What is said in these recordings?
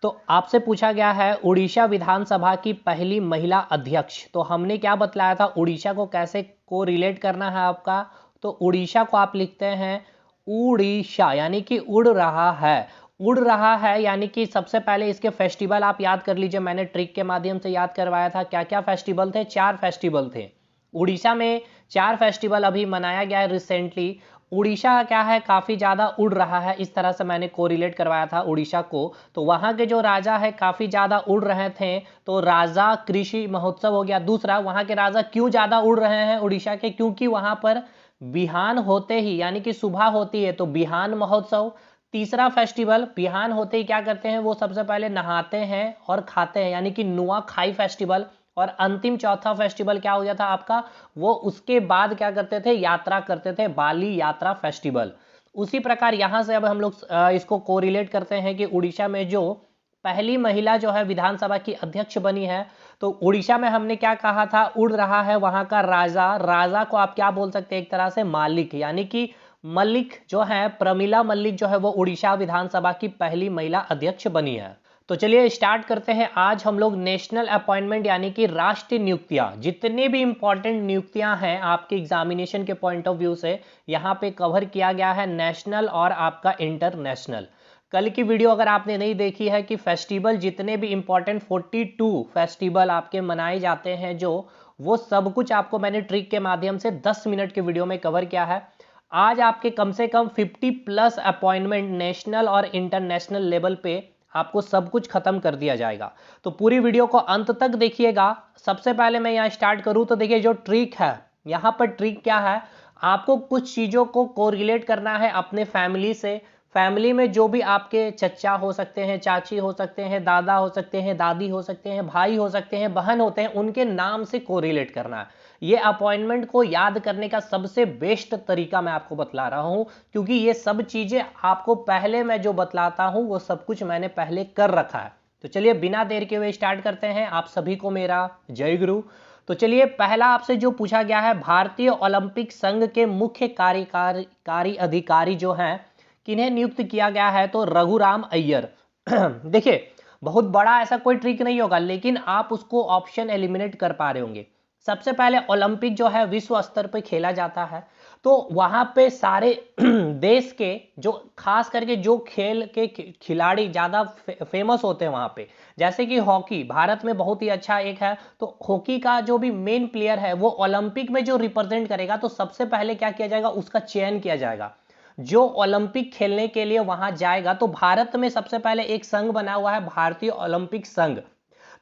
तो आपसे पूछा गया है उड़ीसा विधानसभा की पहली महिला अध्यक्ष। तो हमने क्या बतलाया था, उड़ीसा को कैसे को रिलेट करना है आपका। तो उड़ीसा को आप लिखते हैं उड़ीसा, यानी कि उड़ रहा है। उड़ रहा है यानी कि सबसे पहले इसके फेस्टिवल आप याद कर लीजिए, मैंने ट्रिक के माध्यम से याद करवाया था। क्या क्या फेस्टिवल थे? 4 फेस्टिवल थे उड़ीसा में। 4 फेस्टिवल अभी मनाया गया है रिसेंटली। उड़ीसा क्या है, काफ़ी ज़्यादा उड़ रहा है, इस तरह से मैंने कोरिलेट करवाया था उड़ीसा को। तो वहाँ के जो राजा है काफ़ी ज़्यादा उड़ रहे थे, तो राजा कृषि महोत्सव हो गया। दूसरा, वहाँ के राजा क्यों ज़्यादा उड़ रहे हैं उड़ीसा के, क्योंकि वहाँ पर बिहान होते ही यानी कि सुबह होती है तो बिहान महोत्सव। तीसरा फेस्टिवल, बिहान होते ही क्या करते हैं वो सबसे पहले नहाते हैं और खाते हैं, यानी कि नुआ खाई फेस्टिवल। और अंतिम चौथा फेस्टिवल क्या हो गया था आपका, वो उसके बाद क्या करते थे, यात्रा करते थे, बाली यात्रा फेस्टिवल। उसी प्रकार यहाँ से अब हम लोग इसको कोरिलेट करते हैं कि उड़ीसा में जो पहली महिला जो है विधानसभा की अध्यक्ष बनी है, तो उड़ीसा में हमने क्या कहा था, उड़ रहा है वहाँ का राजा। राजा को आप क्या बोल सकते हैं, एक तरह से मालिक, यानी कि मलिक जो है, प्रमिला मलिक जो है वो उड़ीसा विधानसभा की पहली महिला अध्यक्ष बनी है। तो चलिए स्टार्ट करते हैं। आज हम लोग नेशनल अपॉइंटमेंट यानी कि राष्ट्रीय नियुक्तियां, जितने भी इंपॉर्टेंट नियुक्तियां हैं आपके एग्जामिनेशन के पॉइंट ऑफ व्यू से यहाँ पे कवर किया गया है, नेशनल और आपका इंटरनेशनल। कल की वीडियो अगर आपने नहीं देखी है कि फेस्टिवल जितने भी इंपॉर्टेंट 42 फेस्टिवल आपके मनाए जाते हैं जो, वो सब कुछ आपको मैंने ट्रिक के माध्यम से 10 मिनट के वीडियो में कवर किया है। आज आपके कम से कम 50+ अपॉइंटमेंट नेशनल और इंटरनेशनल लेवल पे आपको सब कुछ खत्म कर दिया जाएगा। तो पूरी वीडियो को अंत तक देखिएगा। सबसे पहले मैं यहाँ स्टार्ट करूँ तो देखिए जो ट्रिक है, यहाँ पर ट्रिक क्या है, आपको कुछ चीज़ों को कोरिलेट करना है अपने फैमिली से। फैमिली में जो भी आपके चचा हो सकते हैं, चाची हो सकते हैं, दादा हो सकते हैं, दादी हो सकते हैं, भाई हो सकते हैं, बहन होते हैं, उनके नाम से कोरिलेट करना है। ये अपॉइंटमेंट को याद करने का सबसे बेस्ट तरीका मैं आपको बतला रहा हूं, क्योंकि ये सब चीजें आपको पहले मैं जो बतलाता हूं वो सब कुछ मैंने पहले कर रखा है। तो चलिए बिना देर के हुए स्टार्ट करते हैं। आप सभी को मेरा जय गुरु। तो चलिए पहला आपसे जो पूछा गया है, भारतीय ओलंपिक संघ के मुख्य कार्यकारी अधिकारी जो हैं, किन्हें नियुक्त किया गया है, तो रघुराम अय्यर। देखिए बहुत बड़ा ऐसा कोई ट्रिक नहीं होगा, लेकिन आप उसको ऑप्शन एलिमिनेट कर पा रहे होंगे। सबसे पहले ओलंपिक जो है विश्व स्तर पर खेला जाता है, तो वहां पे सारे देश के जो खास करके जो खेल के खिलाड़ी ज्यादा फेमस होते हैं वहां पे, जैसे कि हॉकी भारत में बहुत ही अच्छा एक है, तो हॉकी का जो भी मेन प्लेयर है वो ओलंपिक में जो रिप्रेजेंट करेगा, तो सबसे पहले क्या किया जाएगा, उसका चयन किया जाएगा जो ओलंपिक खेलने के लिए वहां जाएगा। तो भारत में सबसे पहले एक संघ बना हुआ है, भारतीय ओलंपिक संघ।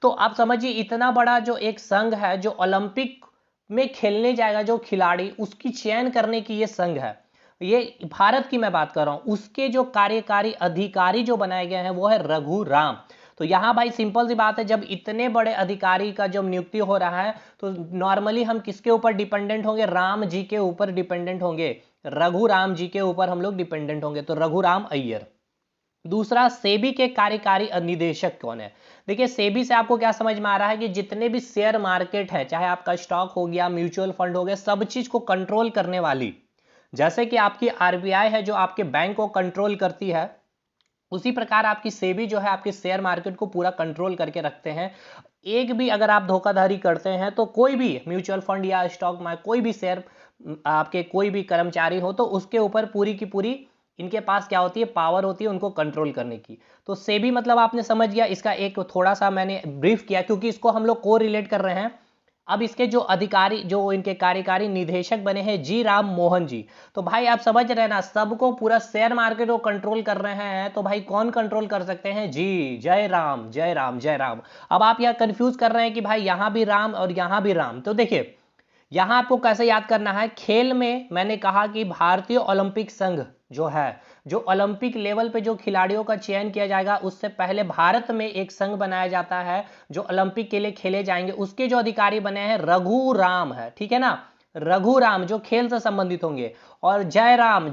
तो आप समझिए इतना बड़ा जो एक संघ है जो ओलंपिक में खेलने जाएगा जो खिलाड़ी, उसकी चयन करने की ये संघ है। ये भारत की मैं बात कर रहा हूं, उसके जो कार्यकारी अधिकारी जो बनाए गए हैं वो है रघुराम। तो यहां भाई सिंपल सी बात है, जब इतने बड़े अधिकारी का जब नियुक्ति हो रहा है तो नॉर्मली हम किसके ऊपर डिपेंडेंट होंगे, राम जी के ऊपर डिपेंडेंट होंगे, रघुराम जी के ऊपर हम लोग डिपेंडेंट होंगे। तो रघुराम अय्यर। दूसरा, सेबी के कार्यकारी निदेशक कौन है। देखिए सेबी से आपको क्या समझ में आ रहा है कि जितने भी शेयर मार्केट है, चाहे आपका स्टॉक हो गया, म्यूचुअल फंड हो गया, सब चीज को कंट्रोल करने वाली, जैसे कि आपकी आरबीआई है जो आपके बैंक को कंट्रोल करती है, उसी प्रकार आपकी सेबी जो है आपके शेयर मार्केट को पूरा कंट्रोल करके रखते हैं। एक भी अगर आप धोखाधड़ी करते हैं तो कोई भी म्यूचुअल फंड या स्टॉक में कोई भी शेयर, आपके कोई भी कर्मचारी हो, तो उसके ऊपर पूरी की पूरी इनके पास क्या होती है, पावर होती है उनको कंट्रोल करने की। तो सेबी मतलब आपने समझ गया, इसका एक थोड़ा सा मैंने ब्रीफ किया क्योंकि इसको हम लोग को रिलेट कर रहे हैं। अब इसके जो अधिकारी जो इनके कार्यकारी निदेशक बने हैं जी राम मोहन जी। तो भाई आप समझ रहे हैं ना, सबको पूरा शेयर मार्केट को कंट्रोल कर रहे हैं, तो भाई कौन कंट्रोल कर सकते हैं, जी जय राम जय राम जय राम। अब आप यह कंफ्यूज कर रहे हैं कि भाई यहां भी राम और यहां भी राम, तो देखिए यहां आपको कैसे याद करना है। खेल में मैंने कहा कि भारतीय ओलंपिक संघ जो है, जो ओलंपिक लेवल पे जो खिलाड़ियों का चयन किया जाएगा, उससे पहले भारत में एक संघ बनाया जाता है जो ओलंपिक के लिए खेले जाएंगे, उसके जो अधिकारी बने हैं रघुराम है, ठीक है ना, रघुराम जो खेल से संबंधित होंगे। और जय राम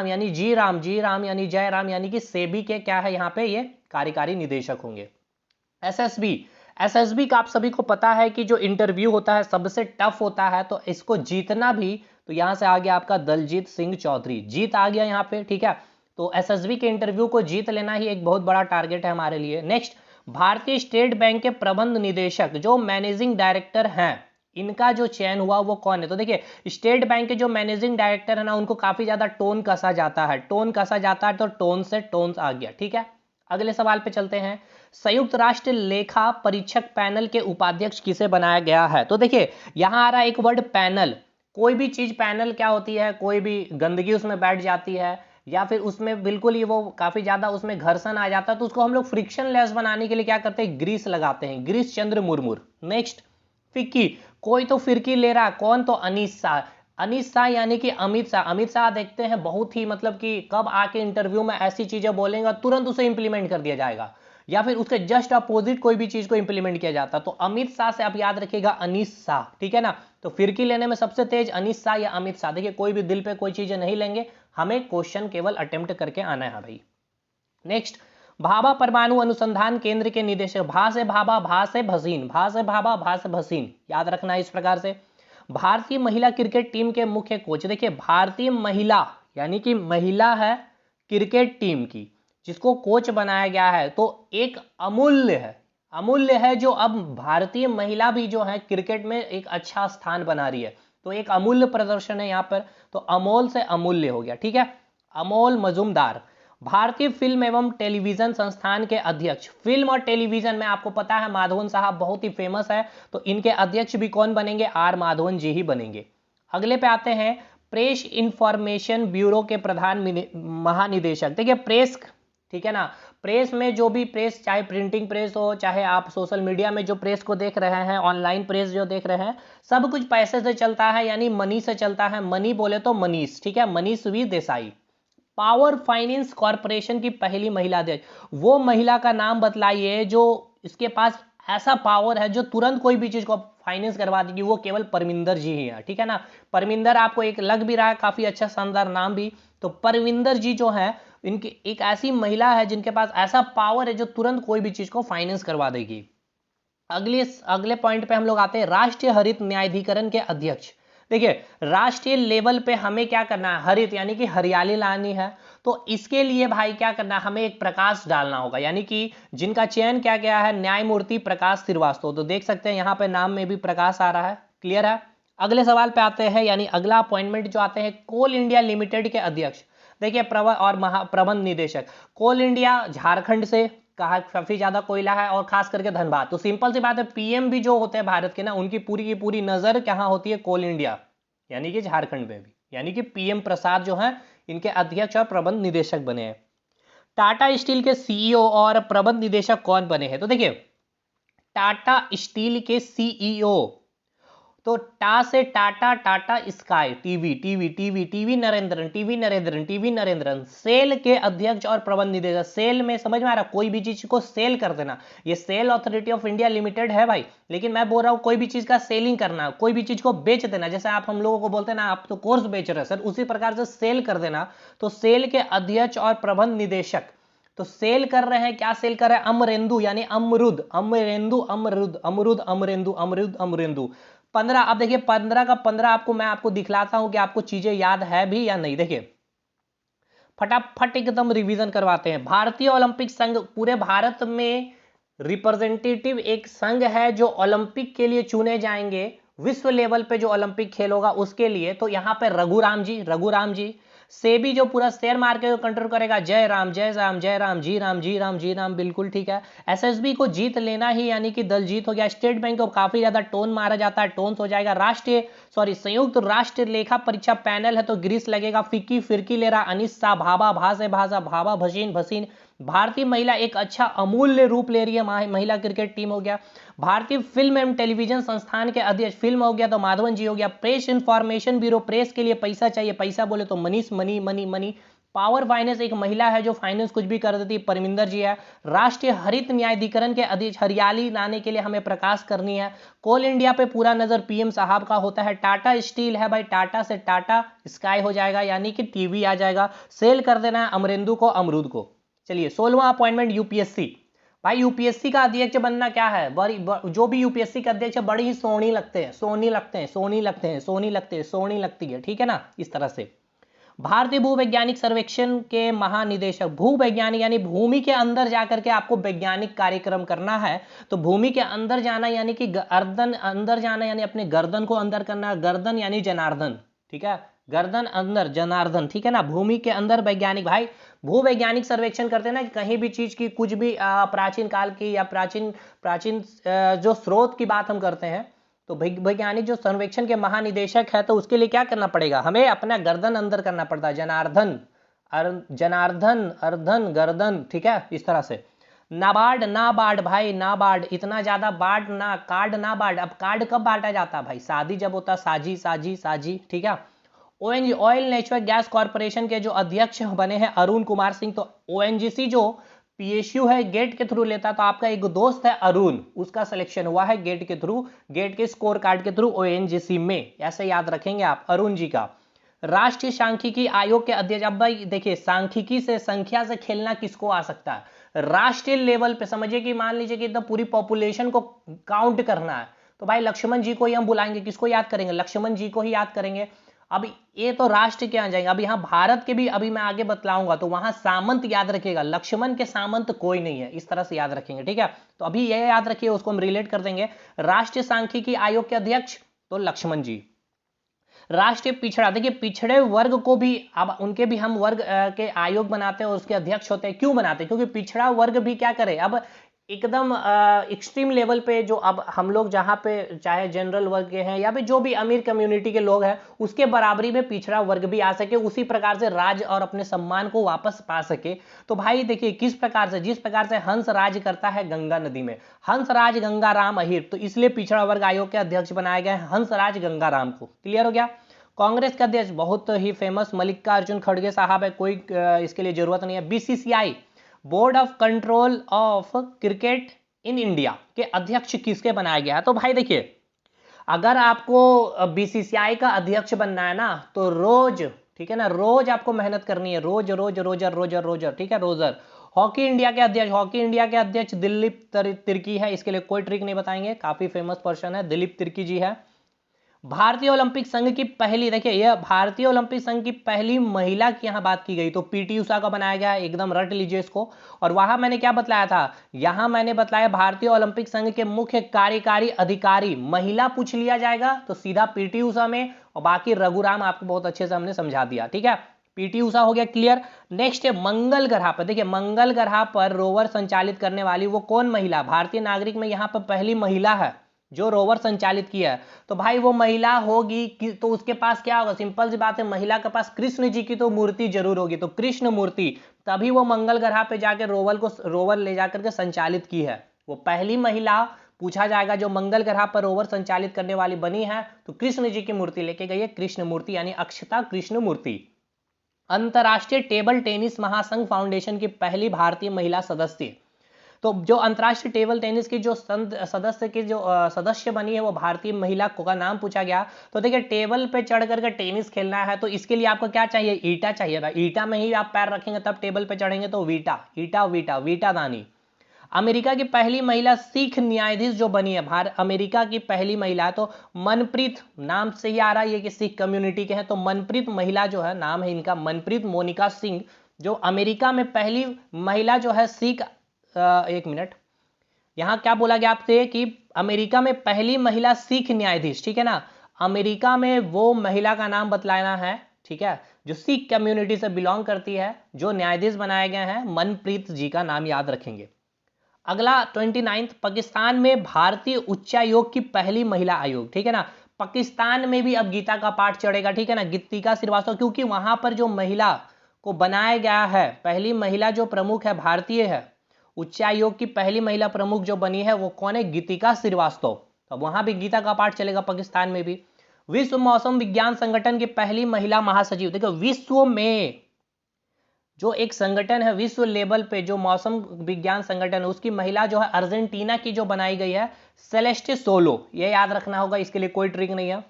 यानी जी राम यानी जय राम, यानी कि सेबी के क्या है यहाँ पे ये कार्यकारी निदेशक होंगे। एसएसबी, एसएसबी का आप सभी को पता है कि जो इंटरव्यू होता है सबसे टफ होता है, तो इसको जीतना भी, तो यहां से आ गया आपका दलजीत सिंह चौधरी, जीत आ गया यहाँ पे, ठीक है। तो एसएसबी के इंटरव्यू को जीत लेना ही एक बहुत बड़ा टारगेट है हमारे लिए। नेक्स्ट, भारतीय स्टेट बैंक के प्रबंध निदेशक जो मैनेजिंग डायरेक्टर हैं, इनका जो चयन हुआ वो कौन है? तो देखिए, स्टेट बैंक के जो मैनेजिंग डायरेक्टर है ना, उनको काफी ज्यादा टोन कसा जाता है, टोन कसा जाता है, तो टोन से टोन्स आ गया। ठीक है, अगले सवाल पे चलते हैं। संयुक्त राष्ट्र लेखा परीक्षक पैनल के उपाध्यक्ष किसे बनाया गया है? तो देखिए, यहां आ रहा है एक वर्ड पैनल। कोई भी चीज पैनल क्या होती है? कोई भी गंदगी उसमें बैठ जाती है या फिर उसमें बिल्कुल ही वो काफी ज्यादा उसमें घर्षण आ जाता है, तो उसको हम लोग फ्रिक्शन लेस बनाने के लिए क्या करते हैं? ग्रीस लगाते हैं, Greece Chandra Murmu. Next, FICCI, कोई तो फिरकी ले रहा, कौन? तो अनीस शाह। अनीस शाह यानी कि अमित शाह। अमित शाह देखते हैं बहुत ही मतलब कि कब आके इंटरव्यू में ऐसी चीजें बोलेंगे तुरंत उसे इंप्लीमेंट कर दिया जाएगा, या फिर उसके जस्ट अपोजिट कोई भी चीज को इंप्लीमेंट किया जाता। तो अमित शाह से आप याद रखिएगा अनीस शाह। ठीक है ना, तो फिरकी लेने में सबसे तेज अनीस शाह या अमित शाह। देखिए, कोई भी दिल पे कोई चीजें नहीं लेंगे, हमें क्वेश्चन केवल अटेम्प्ट करके आना है भाई। नेक्स्ट, भाभा परमाणु अनुसंधान केंद्र के निदेशक, भा से भाभा, भा से भसीन, भा से भाभा, भा से भसीन, याद रखना है इस प्रकार से। भारतीय महिला क्रिकेट टीम के मुख्य कोच, देखिए भारतीय महिला यानी कि महिला है क्रिकेट टीम की, जिसको कोच बनाया गया है, तो एक अमूल्य है, अमूल्य है, जो अब भारतीय महिला भी जो है क्रिकेट में एक अच्छा स्थान बना रही है, तो एक अमूल्य प्रदर्शन है यहाँ पर, तो अमोल से अमूल्य हो गया। ठीक है, अमोल मजूमदार। भारतीय फिल्म एवं टेलीविजन संस्थान के अध्यक्ष, फिल्म और टेलीविजन में आपको पता है माधवन साहब बहुत ही फेमस है, तो इनके अध्यक्ष भी कौन बनेंगे? आर माधवन जी ही बनेंगे। अगले पे आते हैं, प्रेस इंफॉर्मेशन ब्यूरो के प्रधान महानिदेशक। देखिए प्रेस, ठीक है ना, प्रेस में जो भी प्रेस, चाहे प्रिंटिंग प्रेस हो, चाहे आप सोशल मीडिया में जो प्रेस को देख रहे हैं, ऑनलाइन प्रेस जो देख रहे हैं, सब कुछ पैसे से चलता है, यानी मनी से चलता है। मनी बोले तो मनीष, ठीक है, Manish V Desai. Power Finance Corporation की पहली महिला अध्यक्ष, वो महिला का नाम बतलाइए जो इसके पास ऐसा पावर है जो तुरंत कोई भी चीज को फाइनेंस करवा देगी, वो केवल परमिंदर जी ही है। ठीक है ना, परमिंदर आपको एक लग भी रहा है, काफी अच्छा शानदार नाम भी, तो परमिंदर जी जो है, इनकी एक ऐसी महिला है जिनके पास ऐसा पावर है जो तुरंत कोई भी चीज को फाइनेंस करवा देगी। अगले पॉइंट पे हम लोग आते हैं, राष्ट्रीय हरित न्यायाधिकरण के अध्यक्ष। देखिए, राष्ट्रीय लेवल पे हमें क्या करना है? हरित यानी कि हरियाली लानी है, तो इसके लिए भाई क्या करना है? हमें एक प्रकाश डालना होगा, यानी कि जिनका चयन क्या गया है? न्यायमूर्ति प्रकाश श्रीवास्तव। तो देख सकते हैं यहाँ पे नाम में भी प्रकाश आ रहा है, क्लियर है। अगले सवाल पे आते हैं, यानी अगला अपॉइंटमेंट जो आते हैं, कोल इंडिया लिमिटेड के अध्यक्ष। देखिए, प्रबंध निदेशक, कोल इंडिया झारखंड से कहा काफी ज्यादा कोयला है, और खास करके धनबाद। तो सिंपल सी बात है, पीएम भी जो होते हैं भारत के ना, उनकी पूरी की पूरी नजर कहाँ होती है? कोल इंडिया, यानी कि झारखंड में भी, यानी कि पीएम प्रसाद जो है इनके अध्यक्ष और प्रबंध निदेशक बने हैं। टाटा स्टील के सीईओ और प्रबंध निदेशक कौन बने हैं? तो देखिए, टाटा स्टील के सीईओ, तो टा से Tata, Tata Sky, TV TV TV TV Narendran, TV Narendran, TV Narendran. SAIL के अध्यक्ष और प्रबंध निदेशक, सेल में समझ में आ रहा, कोई भी चीज को सेल कर देना, ये SAIL Authority of India Limited है भाई, लेकिन मैं बोल रहा हूँ कोई भी चीज का सेलिंग करना, कोई भी चीज को बेच देना, जैसे आप हम लोगों को बोलते हैं ना, आप तो कोर्स बेच रहे हैं सर, उसी प्रकार से सेल कर देना। तो सेल के अध्यक्ष और प्रबंध निदेशक, तो सेल कर रहे हैं, क्या सेल कर रहे हैं? अमरेंदु यानी अमरुद, अमरेंदु, अमरुद, अमरुद, अमरेंदु, अमरुद, अमरेंदु। 15, अब देखिए 15 का 15 आपको मैं आपको दिखलाता हूं कि आपको चीजें याद है भी या नहीं। देखिए, फटाफट एकदम रिवीजन करवाते हैं। भारतीय ओलंपिक संघ पूरे भारत में रिप्रेजेंटेटिव एक संघ है जो ओलंपिक के लिए चुने जाएंगे, विश्व लेवल पे जो ओलंपिक खेल होगा उसके लिए। तो यहां पे रघुराम जी, रघुराम जी। सेबी जो पूरा शेयर मार्केट को कंट्रोल करेगा, जय राम, जय राम, जय राम, जी राम, जी राम, जी राम, बिल्कुल ठीक है। एसएसबी को जीत लेना ही यानी कि दल जीत हो गया। स्टेट बैंक को काफी ज्यादा टोन मारा जाता है, टोन्स हो जाएगा। संयुक्त राष्ट्र लेखा परीक्षा पैनल है, तो ग्रीस लगेगा। फिक्की फिरकी ले रहा, अनिस शाह, भाभा, भा से भाषा, भाभा, भसीन, भसीन। भारतीय महिला एक अच्छा अमूल्य रूप ले रही है, महिला क्रिकेट टीम हो गया। भारतीय फिल्म एवं टेलीविजन संस्थान के अध्यक्ष, फिल्म हो गया तो माधवन जी हो गया। प्रेस इंफॉर्मेशन ब्यूरो, प्रेस के लिए पैसा चाहिए, पैसा बोले तो Manish, money money money. Power finance, एक महिला है जो फाइनेंस कुछ भी कर देती, परमिंदर जी है। राष्ट्रीय हरित न्यायाधिकरण के अध्यक्ष, हरियाली लाने के लिए हमें प्रकाश करनी है। कोल इंडिया पे पूरा नजर पीएम साहब का होता है। टाटा स्टील है भाई, टाटा से टाटा स्काई हो जाएगा, यानी कि टीवी आ जाएगा। सेल कर देना है अमरेंदु को, अमरूद को। चलिए, 16वां अपॉइंटमेंट यूपीएससी। भाई यूपीएससी का अध्यक्ष बनना क्या है? जो भी यूपीएससी का अध्यक्ष है बड़ी ही सोनी लगते हैं, सोनी लगते हैं, सोनी लगते हैं, सोनी लगते हैं, सोनी लगती है, ठीक है ना, इस तरह से। भारतीय भूवैज्ञानिक सर्वेक्षण के महानिदेशक, भूवैज्ञानिक यानी भूमि के अंदर जाकर के आपको वैज्ञानिक कार्यक्रम करना है, तो भूमि के अंदर जाना यानी कि गर्दन अंदर जाना यानी अपने गर्दन को अंदर करना, गर्दन यानी जनार्दन, ठीक है, गर्दन अंदर जनार्दन, ठीक है ना। भूमि के अंदर वैज्ञानिक, भाई भूवैज्ञानिक सर्वेक्षण करते हैं ना, कहीं भी चीज की कुछ भी प्राचीन काल की या प्राचीन प्राचीन जो स्रोत की बात हम करते हैं, तो वैज्ञानिक जो सर्वेक्षण के महानिदेशक है, तो उसके लिए क्या करना पड़ेगा, हमें अपना गर्दन अंदर करना पड़ता है, जनार्दन, जनार्दन, अर्धन, गर्दन, ठीक है, इस तरह से। नाबार्ड, नाबार्ड भाई, नाबार्ड, इतना ज्यादा बार्ड ना, कार्ड ना बार्ड, अब कार्ड कब बांटा जाता है भाई, शादी जब होता, साजी साजी साजी, ठीक है। ओएनजी, ऑयल नेचुरल गैस कॉर्पोरेशन के जो अध्यक्ष बने हैं अरुण कुमार सिंह, तो ओएनजीसी जो पीएसयू है गेट के थ्रू लेता, तो आपका एक दोस्त है अरुण, उसका सिलेक्शन हुआ है गेट के थ्रू, गेट के स्कोर कार्ड के थ्रू ओएनजीसी में, ऐसे याद रखेंगे आप अरुण जी का। राष्ट्रीय सांख्यिकी आयोग के अध्यक्ष, अब भाई देखिए सांख्यिकी से, संख्या से खेलना किसको आ सकता है, राष्ट्रीय लेवल पे समझिए कि मान लीजिए कि एकदम पूरी पॉपुलेशन को काउंट करना है, तो भाई लक्ष्मण जी को ही हम बुलाएंगे, किसको याद करेंगे, लक्ष्मण जी को ही याद करेंगे। अब ये तो राष्ट्र के आ जाएंगे, अब यहाँ भारत के भी अभी मैं आगे बतलाऊंगा, तो वहां सामंत याद रखिएगा, लक्ष्मण के सामंत कोई नहीं है, इस तरह से याद रखेंगे, ठीक है। तो अभी ये याद रखिए, उसको हम रिलेट कर देंगे, राष्ट्रीय सांख्यिकी आयोग के अध्यक्ष तो लक्ष्मण जी। राष्ट्रीय पिछड़ा, देखिए पिछड़े वर्ग को भी, अब उनके भी हम वर्ग के आयोग बनाते हैं और उसके अध्यक्ष होते हैं, क्यों बनाते हैं, क्योंकि पिछड़ा वर्ग भी क्या करे, अब एकदम एक्सट्रीम लेवल पे जो अब हम लोग जहाँ पे चाहे जनरल वर्ग के हैं या भी जो भी अमीर कम्युनिटी के लोग हैं, उसके बराबरी में पिछड़ा वर्ग भी आ सके, उसी प्रकार से राज और अपने सम्मान को वापस पा सके। तो भाई देखिए किस प्रकार से, जिस प्रकार से हंस राज करता है गंगा नदी में, हंसराज गंगाराम अहिर, तो इसलिए पिछड़ा वर्ग आयोग के अध्यक्ष बनाए गए हंसराज गंगाराम को। क्लियर हो गया। कांग्रेस के अध्यक्ष बहुत ही फेमस मल्लिकार्जुन खड़गे साहब है, कोई इसके लिए जरूरत नहीं है। BCCI, board of control of cricket in India के अध्यक्ष किसके बनाया गया है, तो भाई देखिए अगर आपको बीसीसीआई का अध्यक्ष बनना है ना, तो रोज, ठीक है ना, रोज आपको मेहनत करनी है, रोज रोज रोजर रोजर रोजर, ठीक है, रोजर। हॉकी इंडिया के अध्यक्ष, हॉकी इंडिया के अध्यक्ष दिलीप तिर्की है, इसके लिए कोई ट्रिक नहीं बताएंगे, काफी फेमस पर्सन है, दिलीप तिर्की जी है। भारतीय ओलंपिक संघ की पहली, देखिए यह भारतीय ओलंपिक संघ की पहली महिला की यहां बात की गई, तो पीटी उषा का बनाया गया, एकदम रट लीजिए इसको। और वहां मैंने क्या बतलाया था, यहां मैंने बतलाया भारतीय ओलंपिक संघ के मुख्य कार्यकारी अधिकारी, महिला पूछ लिया जाएगा तो सीधा पीटी उषा में, और बाकी रघुराम आपको बहुत अच्छे से हमने समझा दिया, ठीक है। पीटी उषा हो गया क्लियर। नेक्स्ट है मंगल ग्रह पर, देखिए मंगल ग्रह पर रोवर संचालित करने वाली वो कौन महिला, भारतीय नागरिक में यहां पर पहली महिला है जो रोवर संचालित किया है, तो भाई वो महिला होगी तो उसके पास क्या होगा, सिंपल सी बात है, महिला के पास कृष्ण जी की तो मूर्ति जरूर होगी, तो कृष्ण मूर्ति, तभी वो मंगल ग्रह पे जाके रोवर ले जाकर के संचालित की है, वो पहली महिला पूछा जाएगा जो मंगल ग्रह पर रोवर संचालित करने वाली बनी है, तो कृष्ण जी की मूर्ति लेके गई है, कृष्ण मूर्ति यानी अक्षता कृष्ण मूर्ति। अंतरराष्ट्रीय टेबल टेनिस महासंघ फाउंडेशन की पहली भारतीय महिला सदस्य, तो जो अंतरराष्ट्रीय टेबल टेनिस की जो सदस्य की जो सदस्य बनी है वो भारतीय महिला का नाम पूछा गया। तो देखिए टेबल पे चढ़ करके टेनिस खेलना है, तो इसके लिए आपको क्या चाहिए, ईटा चाहिए भाई, ईटा में ही आप पैर रखेंगे तब टेबल पे चढ़ेंगे, तो वीटा, ईटा वीटा वीटा दानी। अमेरिका की पहली महिला सिख न्यायाधीश जो बनी है, अमेरिका की पहली महिला, तो मनप्रीत, नाम से ही आ रहा है ये कि सिख कम्युनिटी के हैं, तो मनप्रीत महिला जो है, नाम है इनका मनप्रीत मोनिका सिंह, जो अमेरिका में पहली महिला जो है सिख, एक मिनट, यहां क्या बोला गया आपसे कि अमेरिका में पहली महिला सिख न्यायाधीश, ठीक है ना, अमेरिका में वो महिला का नाम बतलाना है, ठीक है, जो सिख कम्युनिटी से बिलोंग करती है, जो न्यायाधीश बनाए गए हैं, मनप्रीत जी का नाम याद रखेंगे। अगला 29, पाकिस्तान में भारतीय उच्चायोग की पहली महिला आयोग, ठीक है ना, पाकिस्तान में भी अब गीता का पाठ चढ़ेगा, ठीक है ना, गीतिका श्रीवास्तव, क्योंकि वहां पर जो महिला को बनाया गया है, पहली महिला जो प्रमुख है भारतीय है, उच्चायोग की पहली महिला प्रमुख जो बनी है वो कौन है, गीतिका श्रीवास्तव, तो वहां भी गीता का पाठ चलेगा पाकिस्तान में भी। विश्व मौसम विज्ञान संगठन की पहली महिला महासचिव, देखो विश्व में जो एक संगठन है विश्व लेवल पे जो मौसम विज्ञान संगठन है, उसकी महिला जो है अर्जेंटीना की जो बनाई गई है, सेलेस्टे सोलो, ये याद रखना होगा, इसके लिए कोई ट्रिक नहीं है।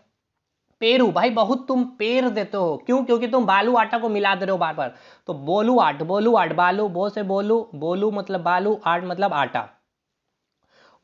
पेरू, भाई बहुत तुम पेर देते हो, क्यों, क्योंकि तुम बालू आटा को मिला दे रहे हो बार बार, तो बोलू आट, बालू, बो से बोलू, बोलू मतलब बालू, आट मतलब आटा।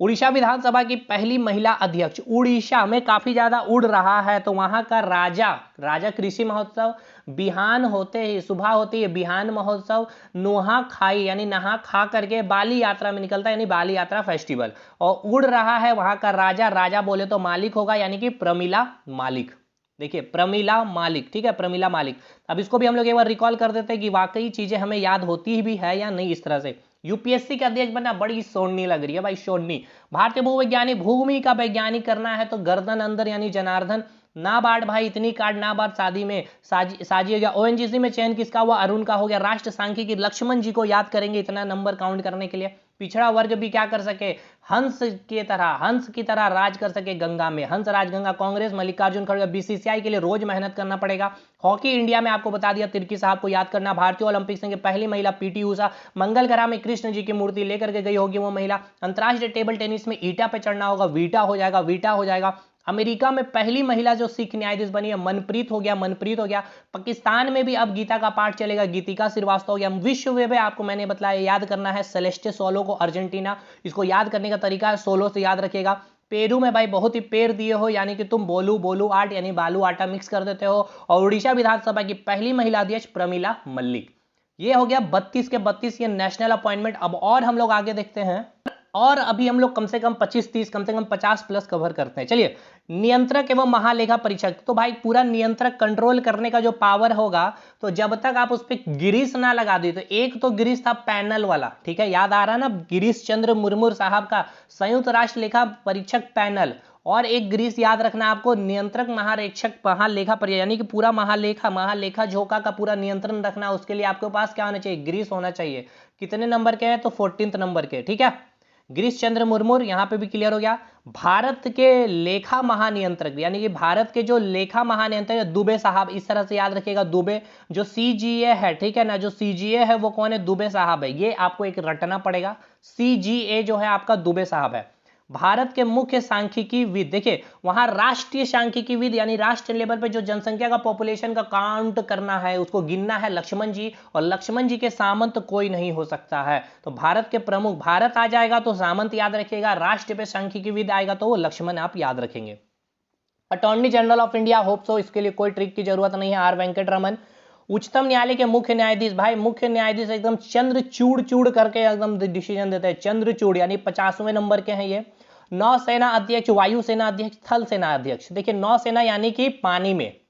उड़ीसा विधानसभा की पहली महिला अध्यक्ष। उड़ीसा में काफी ज्यादा उड़ रहा है तो वहां का राजा कृषि महोत्सव, बिहान होते ही सुबह होती है बिहान महोत्सव, नुहा खाई यानी नहा खा करके बाली यात्रा में निकलता है यानी बाली यात्रा फेस्टिवल। और उड़ रहा है वहां का राजा बोले तो मालिक होगा यानी कि प्रमिला मालिक। देखिए प्रमिला मालिक, ठीक है, प्रमिला मालिक। अब इसको भी हम लोग एक बार रिकॉल कर देते हैं कि वाकई चीजें हमें याद होती भी है या नहीं। इस तरह से यूपीएससी का अध्यक्ष बनना बड़ी सोड़नी लग रही है भाई, सोड़नी। भारतीय भूवैज्ञानिक, भूमि का वैज्ञानिक करना है तो गर्दन अंदर यानी जनार्दन। नाबार्ड भाई इतनी कार्ड नाबार्ड शादी में साजी हो गया। ओएनजीसी में चयन किसका हुआ, अरुण का हो गया। राष्ट्र सांख्यिकी लक्ष्मण जी को याद करेंगे इतना नंबर काउंट करने के लिए। पिछड़ा वर्ग भी क्या कर सके, हंस की तरह राज कर सके गंगा में, हंस राज गंगा। कांग्रेस मल्लिकार्जुन खड़गे। बीसीसीआई के लिए रोज मेहनत करना पड़ेगा। हॉकी इंडिया में आपको बता दिया, तिर्की साहब को याद करना। भारतीय ओलंपिक संघ की पहली महिला पीटी उषा। मंगल ग्रह में कृष्ण जी की मूर्ति लेकर के गई होगी वो महिला। अंतरराष्ट्रीय टेबल टेनिस में ईटा पे चढ़ना होगा, वीटा हो जाएगा। अमेरिका में पहली महिला जो सिख न्यायाधीश बनी है मनप्रीत हो गया। पाकिस्तान में भी अब गीता का पाठ चलेगा, गीतिका श्रीवास्तव हो गया। विश्व में आपको मैंने बताया याद करना है सेलेस्टे सोलो को, अर्जेंटीना। इसको याद करने का तरीका है सोलो से याद रखिएगा। पेरू में भाई बहुत ही पेड़ दिए हो यानी कि तुम बोलू आर्ट यानी बालू आटा मिक्स कर देते हो। और उड़ीसा विधानसभा की पहली महिला अध्यक्ष प्रमिला मल्लिक। ये हो गया 32 के 32 ये नेशनल अपॉइंटमेंट। अब और हम लोग आगे देखते हैं, और अभी हम लोग कम से कम 25-30 कम से कम 50 प्लस कवर करते हैं। चलिए, नियंत्रक एवं महालेखा परीक्षक। तो भाई पूरा नियंत्रक कंट्रोल करने का जो पावर होगा, तो जब तक आप उस पर गिरीश ना लगा दी, तो एक तो गिरीश था पैनल वाला, ठीक है, याद आ रहा ना, गिरीश चंद्र मुर्मू साहब का संयुक्त राष्ट्र लेखा परीक्षक पैनल। और एक गिरीश याद रखना आपको, नियंत्रक महालेखा परीक्षक यानी कि पूरा महालेखा झोंका का पूरा नियंत्रण रखना। उसके लिए आपके पास क्या होना चाहिए, गिरीश होना चाहिए। कितने नंबर के हैं, तो 14 नंबर के, ठीक है। गिरीश चंद्र मुर्मू यहां पे भी क्लियर हो गया। भारत के लेखा महानियंत्रक यानी कि भारत के जो लेखा महानियंत्रक दुबे साहब, इस तरह से याद रखिएगा, दुबे। जो सीजीए है, ठीक है ना, जो सीजीए है वो कौन है, दुबे साहब है। ये आपको एक रटना पड़ेगा, सीजीए जो है आपका दुबे साहब है। भारत के मुख्य सांख्यिकी विद, देखिए वहां राष्ट्रीय सांख्यिकी विद यानी राष्ट्र लेवल पे जो जनसंख्या का पॉपुलेशन का काउंट करना है, उसको गिनना है, लक्ष्मण जी। और लक्ष्मण जी के सामंत कोई नहीं हो सकता है। तो भारत के प्रमुख, भारत आ जाएगा तो सामंत याद रखिएगा, राष्ट्र पे सांख्यिकी विद आएगा तो वो लक्ष्मण आप याद रखेंगे। Attorney general of India, hope so, इसके लिए कोई ट्रिक की जरूरत नहीं है, आर वेंकटरमन। उच्चतम न्यायालय के मुख्य न्यायाधीश, भाई मुख्य न्यायाधीश एकदम चंद्रचूड़ करके एकदम डिसीजन देते हैं, चंद्रचूड़ यानी 50वें नंबर के हैं ये। नौसेना अध्यक्ष, वायुसेना अध्यक्ष, थल सेना अध्यक्ष। देखिए नौसेना यानी कि पानी में,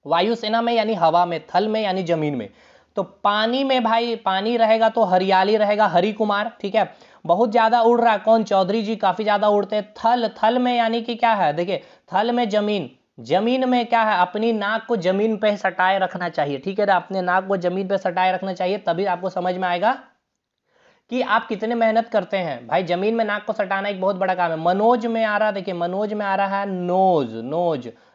वायुसेना में यानी हवा में, थल में यानी जमीन में। तो पानी में भाई पानी रहेगा तो हरियाली रहेगा, हरि कुमार, ठीक है। बहुत ज्यादा उड़ रहा है कौन, चौधरी जी काफी ज्यादा उड़ते हैं। थल में यानी कि क्या है, देखिए थल में जमीन में क्या है, अपनी नाक को जमीन पे सटाए रखना चाहिए, ठीक है ना, अपने नाक को जमीन पे सटाए रखना चाहिए, तभी आपको समझ में आएगा कि आप कितने मेहनत करते हैं। भाई जमीन में नाक को सटाना एक बहुत बड़ा काम है। मनोज में आ रहा, देखिए मनोज में आ रहा है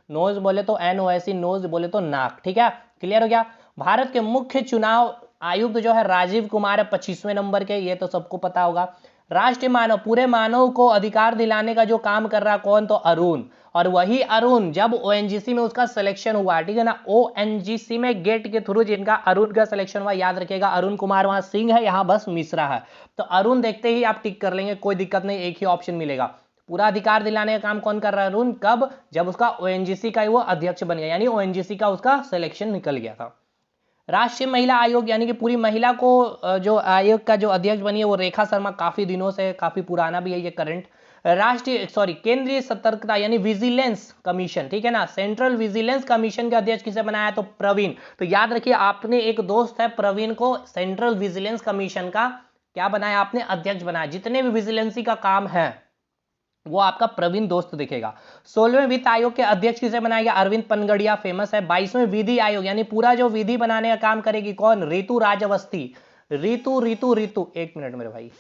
नोज बोले तो NOS, नोज बोले तो नाक, ठीक है, क्लियर हो गया। भारत के मुख्य चुनाव आयुक्त जो है राजीव कुमार है, 25वें नंबर के, ये तो सबको पता होगा। राष्ट्रीय मानव, पूरे मानव को अधिकार दिलाने का जो काम कर रहा कौन, तो अरुण। और वही अरुण जब ONGC में उसका सिलेक्शन हुआ, ठीक है ना, ONGC में गेट के थ्रू जिनका अरुण का सिलेक्शन हुआ, याद रखिएगा अरुण कुमार, वहां सिंह है, यहां बस मिश्रा है। तो अरुण देखते ही आप टिक कर लेंगे, कोई दिक्कत नहीं, एक ही ऑप्शन मिलेगा। पूरा अधिकार दिलाने का काम कौन कर रहा है, अरुण। कब, जब उसका ONGC का वो अध्यक्ष बन गया, यानी ONGC का उसका सिलेक्शन निकल गया था। राष्ट्रीय महिला आयोग यानी कि पूरी महिला को जो आयोग का जो अध्यक्ष बनी है वो रेखा शर्मा, काफी दिनों से, काफी पुराना भी है ये करंट। केंद्रीय सतर्कता यानी विजिलेंस कमीशन, ठीक है ना, सेंट्रल विजिलेंस कमीशन के अध्यक्ष किसे बनाया, तो प्रवीण। तो याद रखिए आपने एक दोस्त है प्रवीण को सेंट्रल विजिलेंस कमीशन का क्या बनाया, आपने अध्यक्ष बनाया। जितने भी विजिलेंसी का काम है वो आपका प्रवीण दोस्त दिखेगा। 16वें वित्त आयोग के अध्यक्ष किसे बनाया गया, अरविंद पनगड़िया, फेमस है। 22वें विधि आयोग यानी पूरा जो विधि बनाने का काम करेगी कौन, ऋतु राजावस्ती। ऋतु, एक मिनट मेरे भाई,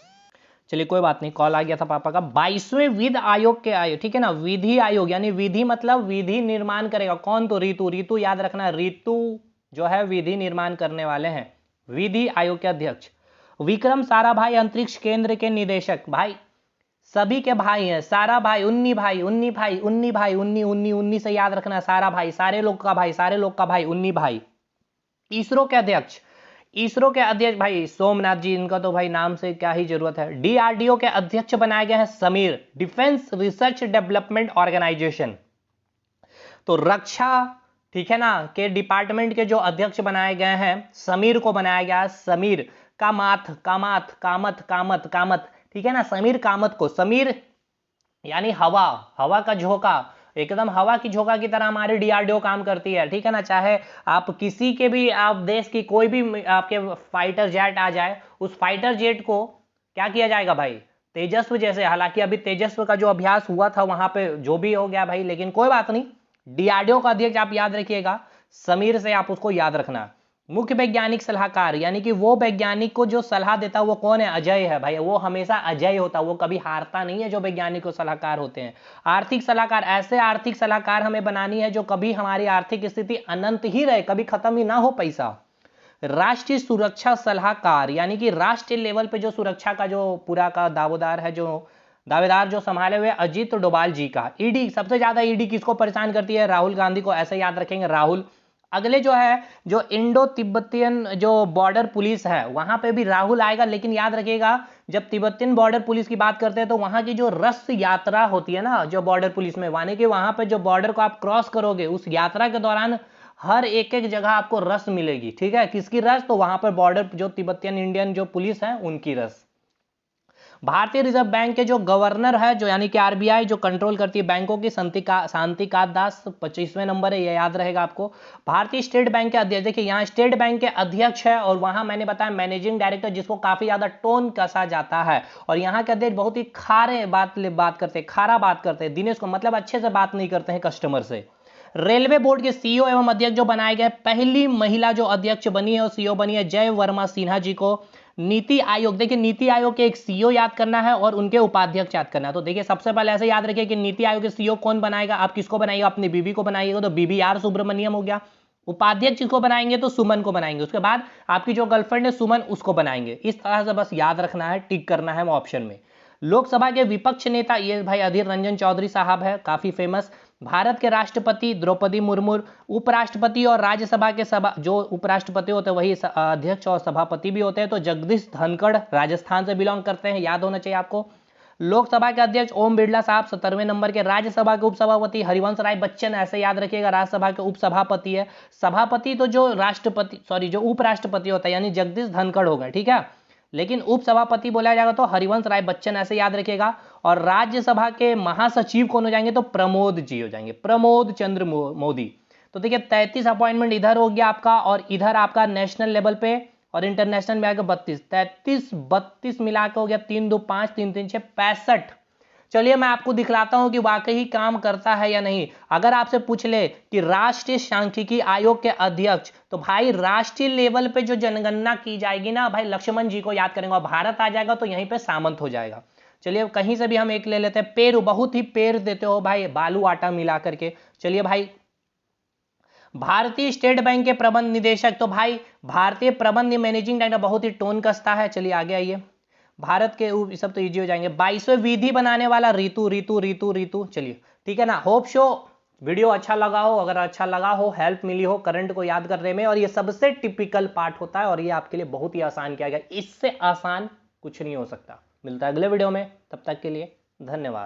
चलिए कोई बात नहीं, कॉल आ गया था पापा का। 22वें विधि आयोग के आयोग, ठीक है ना, विधि आयोग यानी विधि मतलब विधि निर्माण करेगा कौन, तो ऋतु याद रखना, ऋतु जो है विधि निर्माण करने वाले हैं, विधि आयोग के अध्यक्ष। विक्रम साराभाई अंतरिक्ष केंद्र के निदेशक, भाई सभी के भाई हैं, सारा भाई, उन्नी से याद रखना, सारा भाई, सारे लोग का भाई, उन्नी भाई। इसरो के अध्यक्ष, इसरो के अध्यक्ष भाई सोमनाथ जी, इनका तो भाई नाम से क्या ही जरूरत है। डीआरडीओ के अध्यक्ष बनाए गए हैं Sameer, Defence Research Development Organisation. तो रक्षा, ठीक है ना, के डिपार्टमेंट के जो अध्यक्ष बनाए गए हैं समीर को बनाया गया है, समीर कामत कामत कामत कामत कामत, ठीक है ना, समीर कामत को। समीर यानी हवा, हवा का झोंका, एकदम हवा की झोंका की तरह हमारी डीआरडीओ काम करती है, ठीक है ना। चाहे आप किसी के भी, आप देश की कोई भी आपके फाइटर जेट आ जाए, उस फाइटर जेट को क्या किया जाएगा भाई, तेजस्व जैसे, हालांकि अभी तेजस्व का जो अभ्यास हुआ था वहां पे जो भी हो गया भाई, लेकिन कोई बात नहीं, डीआरडीओ का अध्यक्ष आप याद रखिएगा, समीर से आप उसको याद रखना। मुख्य वैज्ञानिक सलाहकार, यानी कि वो वैज्ञानिक को जो सलाह देता है वो कौन है, अजय है भाई, वो हमेशा अजय होता है, वो कभी हारता नहीं है जो वैज्ञानिक को सलाहकार होते हैं। आर्थिक सलाहकार, ऐसे आर्थिक सलाहकार हमें बनानी है जो कभी हमारी आर्थिक स्थिति अनंत ही रहे, कभी खत्म ही ना हो पैसा। राष्ट्रीय सुरक्षा सलाहकार, यानी कि राष्ट्रीय लेवल पे जो सुरक्षा का जो पूरा का दावेदार है, जो दावेदार जो संभाले हुए अजीत डोभाल जी का। ईडी, सबसे ज्यादा ईडी किसको परेशान करती है, राहुल गांधी को, ऐसे याद रखेंगे राहुल। अगले जो है, जो इंडो तिब्बतियन जो बॉर्डर पुलिस है, वहां पे भी राहुल आएगा, लेकिन याद रखिएगा जब तिब्बतियन बॉर्डर पुलिस की बात करते हैं तो वहां की जो रस यात्रा होती है ना जो बॉर्डर पुलिस में, यानी कि वहां पे जो बॉर्डर को आप क्रॉस करोगे उस यात्रा के दौरान हर एक एक जगह आपको रस मिलेगी, ठीक है, किसकी रस, तो वहां पर बॉर्डर जो तिब्बतियन इंडियन जो पुलिस है उनकी रस। भारतीय रिजर्व बैंक के जो गवर्नर है, जो यानी कि आरबीआई जो कंट्रोल करती है बैंकों की, शांतिकांत दास 25वें नंबर है, ये याद रहेगा आपको। भारतीय स्टेट बैंक के अध्यक्ष, देखिए यहाँ स्टेट बैंक के अध्यक्ष है, और वहां मैंने बताया मैनेजिंग डायरेक्टर, जिसको काफी ज्यादा टोन कसा जाता है, और यहाँ के अध्यक्ष बहुत ही खारे बात करते हैं, खारा बात करते हैं, दिनेश को मतलब अच्छे से बात नहीं करते हैं कस्टमर से। रेलवे बोर्ड के सीईओ एवं अध्यक्ष जो बनाए गए, पहली महिला जो अध्यक्ष बनी है और सीईओ बनी है जय वर्मा सिन्हा जी को। नीति आयोग, देखिए नीति आयोग के एक सीईओ याद करना है और उनके उपाध्यक्ष याद करना है। तो देखिए सबसे पहले ऐसे याद रखिए कि नीति आयोग के सीईओ कौन बनाएगा, आप किसको बनाइएगा, अपनी बीबी को बनाइएगा, तो बीबी आर सुब्रमण्यम हो गया। उपाध्यक्ष जिसको बनाएंगे तो सुमन को बनाएंगे, उसके बाद आपकी जो गर्लफ्रेंड है सुमन, उसको बनाएंगे। इस तरह से बस याद रखना है, टिक करना है ऑप्शन में। लोकसभा के विपक्ष नेता, ये भाई अधीर रंजन चौधरी साहब है, काफी फेमस। भारत के राष्ट्रपति द्रौपदी मुर्मू। उपराष्ट्रपति और राज्यसभा के सभा जो उपराष्ट्रपति होते हैं वही अध्यक्ष और सभापति भी होते हैं, तो जगदीश धनखड़ राजस्थान से बिलोंग करते हैं, याद होना चाहिए आपको। लोकसभा के अध्यक्ष ओम बिरला साहब 17वें नंबर के। राज्यसभा के उपसभापति हरिवंश राय बच्चन, ऐसे याद रखिएगा, राज्यसभा के उपसभापति है। सभापति तो जो जो उपराष्ट्रपति होता है यानी जगदीश धनखड़ हो गए, ठीक है, लेकिन उपसभापति बोला जाएगा तो हरिवंश राय बच्चन, ऐसे याद रखिएगा। और राज्यसभा के महासचिव कौन हो जाएंगे, तो प्रमोद जी हो जाएंगे, प्रमोद चंद्र मोदी। तो देखिए 33 अपॉइंटमेंट इधर हो गया आपका, और इधर आपका नेशनल लेवल पे और इंटरनेशनल में आएगा 32, 33 32 मिला के हो गया 3 2 5 3 3 6 65। चलिए मैं आपको दिखलाता हूं कि वाकई काम करता है या नहीं। अगर आपसे पूछ ले कि राष्ट्रीय सांख्यिकी आयोग के अध्यक्ष, तो भाई राष्ट्रीय लेवल पे जो जनगणना की जाएगी ना भाई, लक्ष्मण जी को याद करेंगे, और भारत आ जाएगा तो यहीं पे सामंत हो जाएगा। चलिए कहीं से भी हम एक ले लेते हैं, पेड़, बहुत ही पेड़ देते हो भाई, बालू आटा मिला करके। चलिए भाई, भारतीय स्टेट बैंक के प्रबंध निदेशक, तो भाई भारतीय प्रबंध मैनेजिंग डायरेक्टर, बहुत ही टोन कसता है। चलिए आगे आइए, भारत के सब तो इजी हो जाएंगे। 22वें विधि बनाने वाला ऋतु ऋतु ऋतु ऋतु। चलिए ठीक है ना, होप शो वीडियो अच्छा लगा हो, अगर अच्छा लगा हो, हेल्प मिली हो करंट को याद करने में, और ये सबसे टिपिकल पार्ट होता है और ये आपके लिए बहुत ही आसान किया गया, इससे आसान कुछ नहीं हो सकता। मिलता है अगले वीडियो में, तब तक के लिए धन्यवाद।